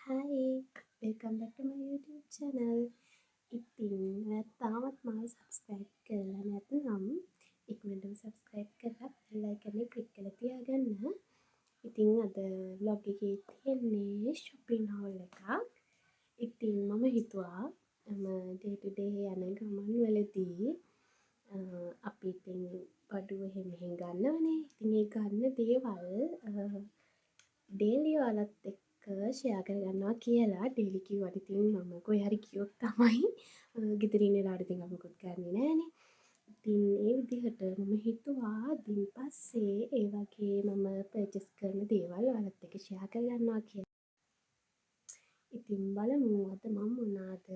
Hi, welcome back to my YouTube channel. ඉතින් ඔයාත් තාමත් මාව subscribe කරලා නැත්නම් ඉක්මනටම subscribe කරලා bell icon එක click කරලා තියාගන්න. ඉතින් අද vlog එකේ තියෙන්නේ shopping haul එකක්. ඉතින් මම හිතුවා day to day යන ගමන් වලදී අපි ඉතින් බඩුව එහෙම ගන්නවනේ. ඉතින් ඒ ගන්න දේවල් ඩේලි ඔයාලත් එක්ක ෂෙයා කරගන්නවා කියලා. ඩේලි කිව්වට ඉතින් මම කොහේ හරි ගියොත් තමයි ගෙදර ඉන්න වෙලාවට ඉතින් අපි මොකුත් ගන්නෙ නෑනේ. ඉතින් ඒ විදිහට මම හිතුවා දින් පස්සේ ඒ වගේ මම පර්චේස් කරන දේවල් ඔයාලත් එක්ක ෂෙයා කරගන්නවා කියලා. ඉතින් බලමු අද මම මොනවාද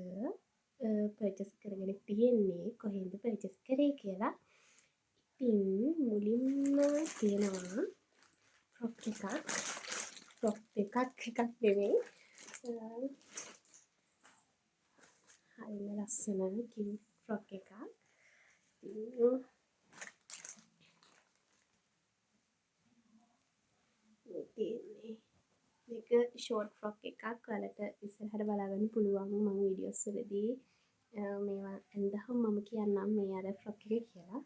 පර්චේස් කරගෙන තියෙන්නේ, කොහෙන්ද පර්චේස් කරේ කියලා. ඉතින් මුලින්ම තියෙනවා ෆ්‍රොක් එකක් නෙමෙයි. හරිම ලස්සන කියුට් ෆ්‍රොක් එකක්. තියෙන්නේ මේක ෂෝට් ෆ්‍රොක් එකක්. ඔයාලට ඉස්සරහට බලාගන්න පුළුවන් මම වීඩියෝස් වලදී මේවා ඇඳහම මම කියන්නම් මේ අර ෆ්‍රොක් එක කියලා.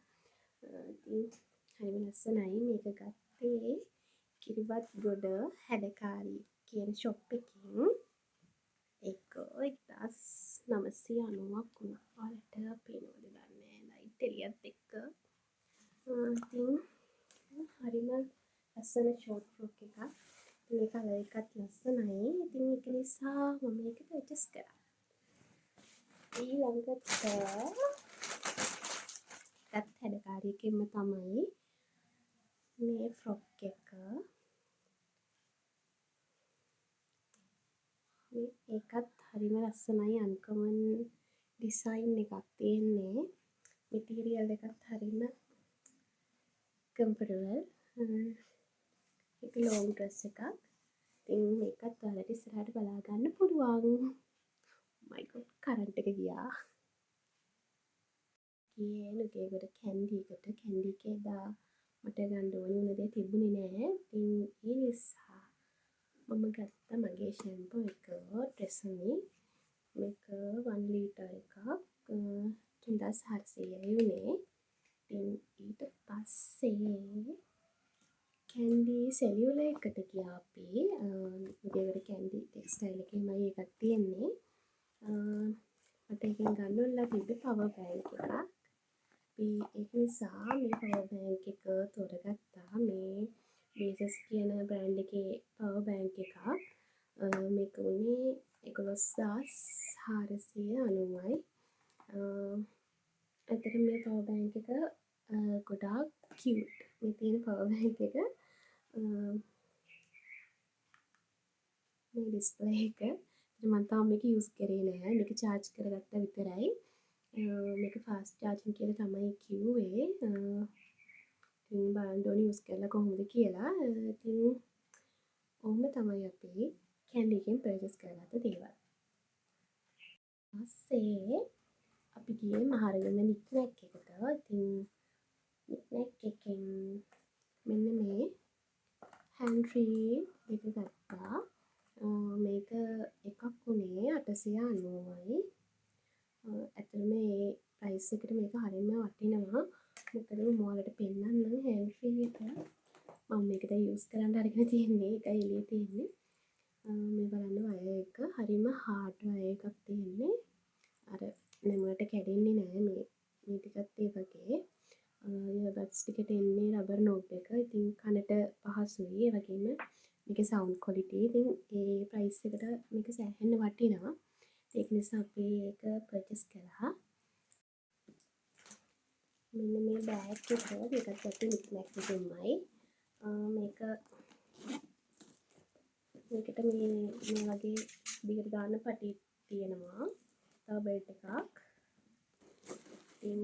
ඉතින් හරිම ලස්සනයි. මේක ගත්තේ කිරිබත් ගොඩ හැඩකාරී කියන ෂොප් එකකින්. ඒක 1990ක් වුණා. ඔයාලට පේනවද දන්නේ නැහැ. ලයිට් එළියත් එක්ක. ඉතින් හරිම ලස්සන ෂෝට් ෆ්‍රොක් එකක්. මේ කලර් එකත් ලස්සනයි. ඉතින් ඒක නිසා මම මේක පර්චේස් කරා. ඊළඟට එකත් හැඩකාරියකින්ම තමයි මේ ෆ්‍රොක් එක. ඒකත් හරිම ලස්සනයි. අන්කමන් ඩිසයින් එකක් තියෙන්නේ. මැටීරියල් එකත් හරිම කම්ෆර්ටබල්. ඒක ලොන්ග් ඩ්‍රෙස් එකක්. ඉතින් මේකත් ඔයාලට ඉස්සරහට බලා ගන්න පුළුවන්. my god කරන්ට් එක ගියා. ගියේ නුගේගොඩ කැන්ඩි එකට. කැන්ඩි එකේ දා මට ගන්න ඕනේ වුණ දේ තිබුණේ නෑ. ඉතින් ඒ නිසා මම ගත්තා මගේ ෂැම්පෝ එක ට්‍රෙසමි. මේක 1 ලීටර් එකක්. 3400යි වුණේ. ඉතින් ඊට පස්සේ කැන්ඩි සෙලියුලර් එකට ගියා අපි. නුගේගොඩ කැන්ඩි ටෙක්ස්ටයිල් එකේමයි ඒකක් තියෙන්නේ. මට ඒකෙන් ගන්න වෙලා තිබ්බේ පවර් බෑන්ක් එකක්. අපි ඒක නිසා මේ පවර් බෑන්ක් එක තෝරගත්තා. මේ බේසස් කියන බ්‍රෑන්ඩ් එකේ පවර් බෑන්ක් එකක්. මේක උනේ 11490යි. ඇත්තට මේ පවර් බෑන්ක් එක ගොඩාක් කියුට්. මේ තියෙන පවර් බෑන්ක් එක මේ ඩිස්ප්ලේ එක මම තාම මේක යූස් කරේ නෑ. මේක charge කරගත්තා විතරයි. මේක fast charging කියලා තමයි කිව්වේ. ඉතින් බලන්න ඕනේ යූස් කරලා කොහොමද කියලා. ඉතින් ඔහොම තමයි අපි කැන්ඩි එකෙන් පර්චේස් කරගත්ත දේවල්. ඊපස්සේ අපි ගියේ මහරගම නික්නැක් එකට. ඉතින් නික්නැක් එකෙන් මෙන්න මේ hand free එක ගත්තා. මේක එකක් වුණේ 890යි. ඇත්තටම මේ ප්‍රයිස් එකට මේක හරියම වටිනවා. මොකද මම ඔයාලට පෙන්නන්නම් hand free එක. මම මේක දැන් යූස් කරන්න අරගෙන තියෙන්නේ. ඒක එළියේ තියෙන්නේ. මේ බලන්න වයර් එක හරිම හાર્ඩ් වයර් එකක් තියෙන්නේ. අර නැමකට කැඩෙන්නේ නැහැ. මේ ටිකත් ඒ වගේ. ඉයර්බඩ්ස් ටිකට එන්නේ රබර් නෝබ් එක. ඉතින් කනට පහසුයි. ඒ වගේම මේකේ සවුන්ඩ් ක්වොලිටි ඉතින් ඒ ප්‍රයිස් එකට මේක සෑහෙන්න වටිනවා. ඒක නිසා අපි ඒක පර්චේස් කළා. මෙන්න මේ බෑග් එක මේකත් අපි නික්නැක් එකෙන්මයි. මේකට මේ වගේ දිගට දාන්න පටි තියෙනවා. තව බෙල්ට් එකක්. ඉතින්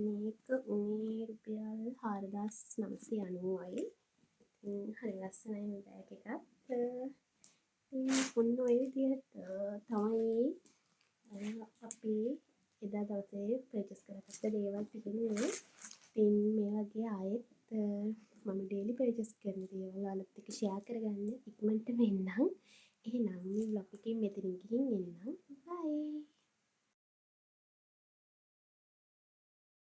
මේක උනේ රුපියල් 4990යි. හරි ලස්සනයි මේ බෑග් එකත්. ඔන්න ඔය විදිහට තමයි අපි එදා දවසේ පර්චේස් කරගත්ත දේවල් තිබුණේ. ඉතින් මේ වගේ ආයෙත් මම ඩේලි පර්චේස් කරන දේවල් ඔයාලත් එක්ක ෂෙයා කරගන්න ඉක්මනටම එන්නම්. එහෙනම් මේ vlog එකෙන් මෙතනින් ගිහින් එන්නම්.